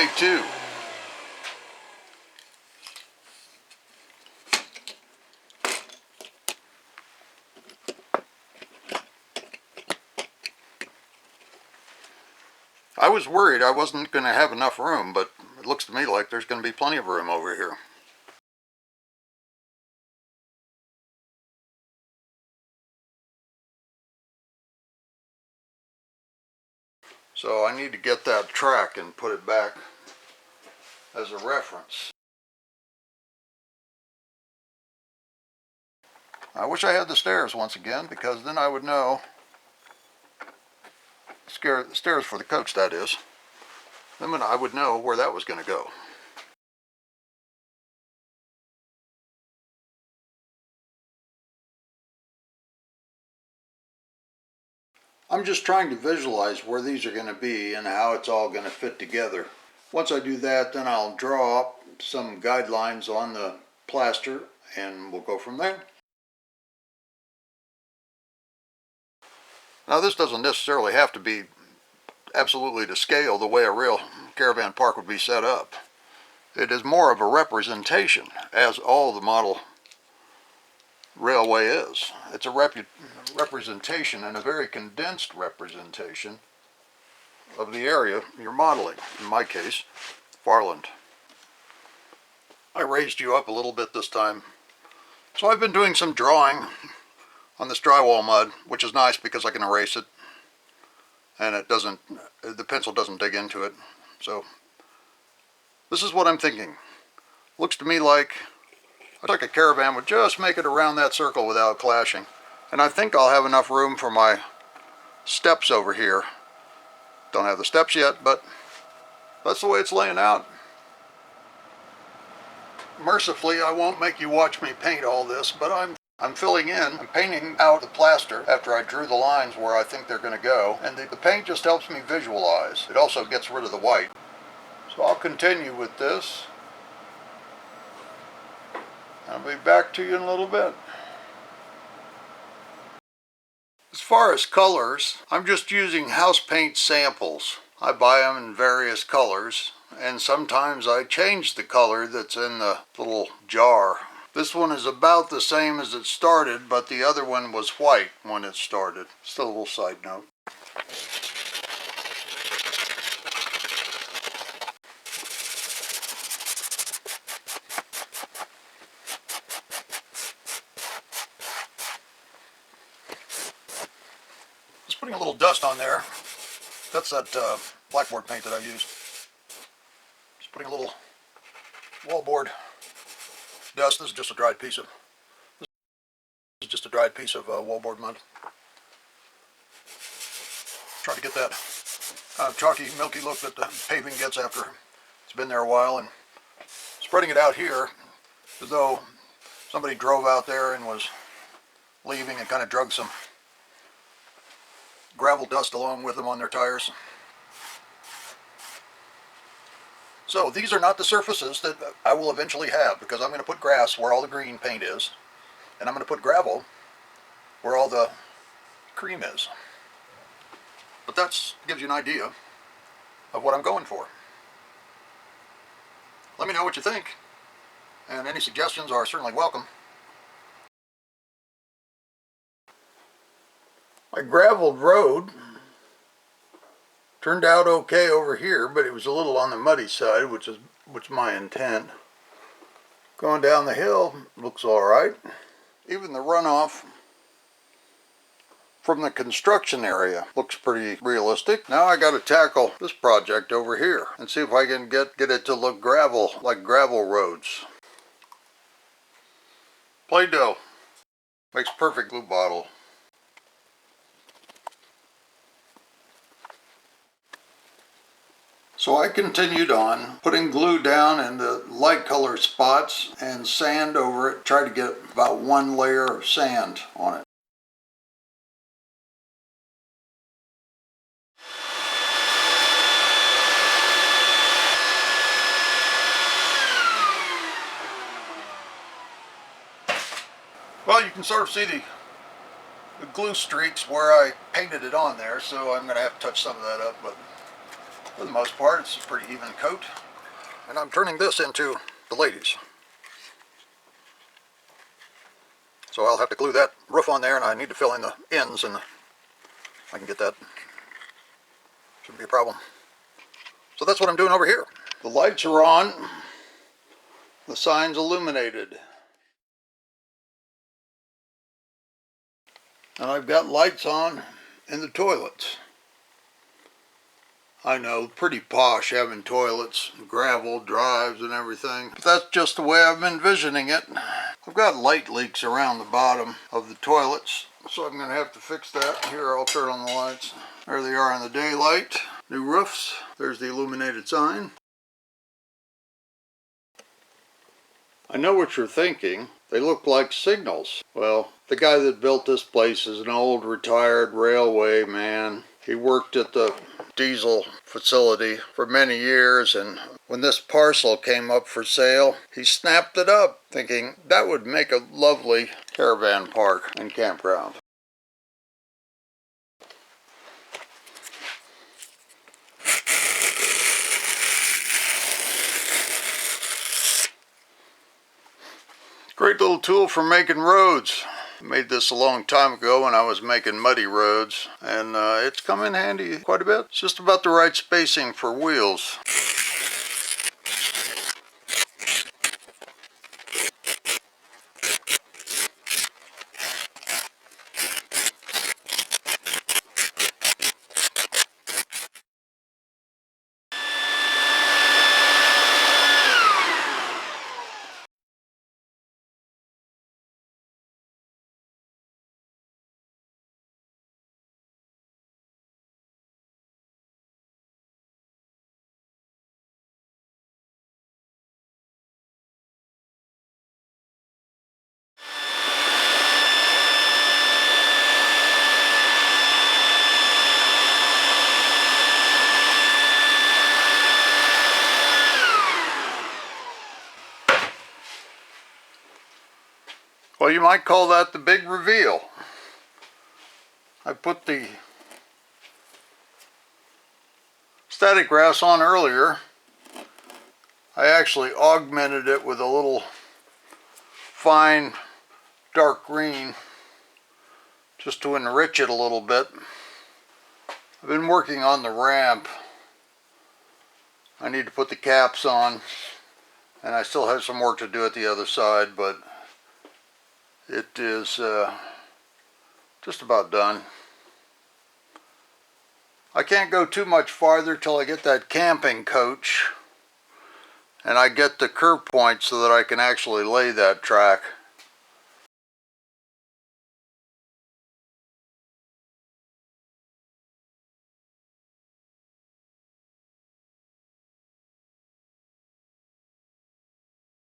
day 2. I was worried I wasn't going to have enough room, but it looks to me like there's going to be plenty of room over here. So I need to get that track and put it back as a reference. I wish I had the stairs once again, because then I would know, stairs for the coach that is, then I would know where that was going to go. I'm just trying to visualize where these are going to be and how it's all going to fit together. Once I do that, then I'll draw up some guidelines on the plaster and we'll go from there. Now this doesn't necessarily have to be absolutely to scale the way a real caravan park would be set up. It is more of a representation, as all the model railway is. It's a representation, and a very condensed representation of the area you're modeling. In my case, Farland. I raised you up a little bit this time. So I've been doing some drawing on this drywall mud, which is nice because I can erase it, and the pencil doesn't dig into it. So this is what I'm thinking. Looks to me like a caravan would just make it around that circle without clashing. And I think I'll have enough room for my steps over here. Don't have the steps yet, but that's the way it's laying out. Mercifully, I won't make you watch me paint all this, but I'm filling in. I'm painting out the plaster after I drew the lines where I think they're going to go, and the paint just helps me visualize. It also gets rid of the white. So I'll continue with this. I'll be back to you in a little bit. As far as colors, I'm just using house paint samples. I buy them in various colors, and sometimes I change the color that's in the little jar. This one is about the same as it started, but the other one was white when it started. Still a little side note. Just putting a little dust on there. That's that blackboard paint that I used. Just putting a little wallboard dust. This is just a dried piece of wallboard mud. Try to get that chalky, milky look that the paving gets after it's been there a while, and spreading it out here as though somebody drove out there and was leaving and kind of drug some gravel dust along with them on their tires. So these are not the surfaces that I will eventually have, because I'm going to put grass where all the green paint is, and I'm going to put gravel where all the cream is. But that gives you an idea of what I'm going for. Let me know what you think, and any suggestions are certainly welcome. My graveled road turned out okay over here, but it was a little on the muddy side, which is my intent. Going down the hill looks alright. Even the runoff from the construction area looks pretty realistic. Now I got to tackle this project over here and see if I can get it to look like gravel roads. Play-Doh makes perfect glue bottle. So I continued on, putting glue down in the light color spots and sand over it. Tried to get about one layer of sand on it. Well, you can sort of see the glue streaks where I painted it on there, so I'm going to have to touch some of that up, but For the most part, it's a pretty even coat. And I'm turning this into the ladies. So I'll have to glue that roof on there, and I need to fill in the ends, and I can get that. Shouldn't be a problem. So that's what I'm doing over here. The lights are on. The sign's illuminated. And I've got lights on in the toilets. I know, pretty posh having toilets, gravel drives and everything. But that's just the way I'm envisioning it. I've got light leaks around the bottom of the toilets, so I'm going to have to fix that. Here, I'll turn on the lights. There they are in the daylight. New roofs. There's the illuminated sign. I know what you're thinking. They look like signals. Well, the guy that built this place is an old retired railway man. He worked at the diesel facility for many years, and when this parcel came up for sale, he snapped it up, thinking that would make a lovely caravan park and campground. Great little tool for making roads. I made this a long time ago when I was making muddy roads, and it's come in handy quite a bit. It's just about the right spacing for wheels. Well, you might call that the big reveal. I put the static grass on earlier. I actually augmented it with a little fine dark green just to enrich it a little bit. I've been working on the ramp. I need to put the caps on, and I still have some work to do at the other side, but it is just about done. I can't go too much farther till I get that camping coach and I get the curb point so that I can actually lay that track.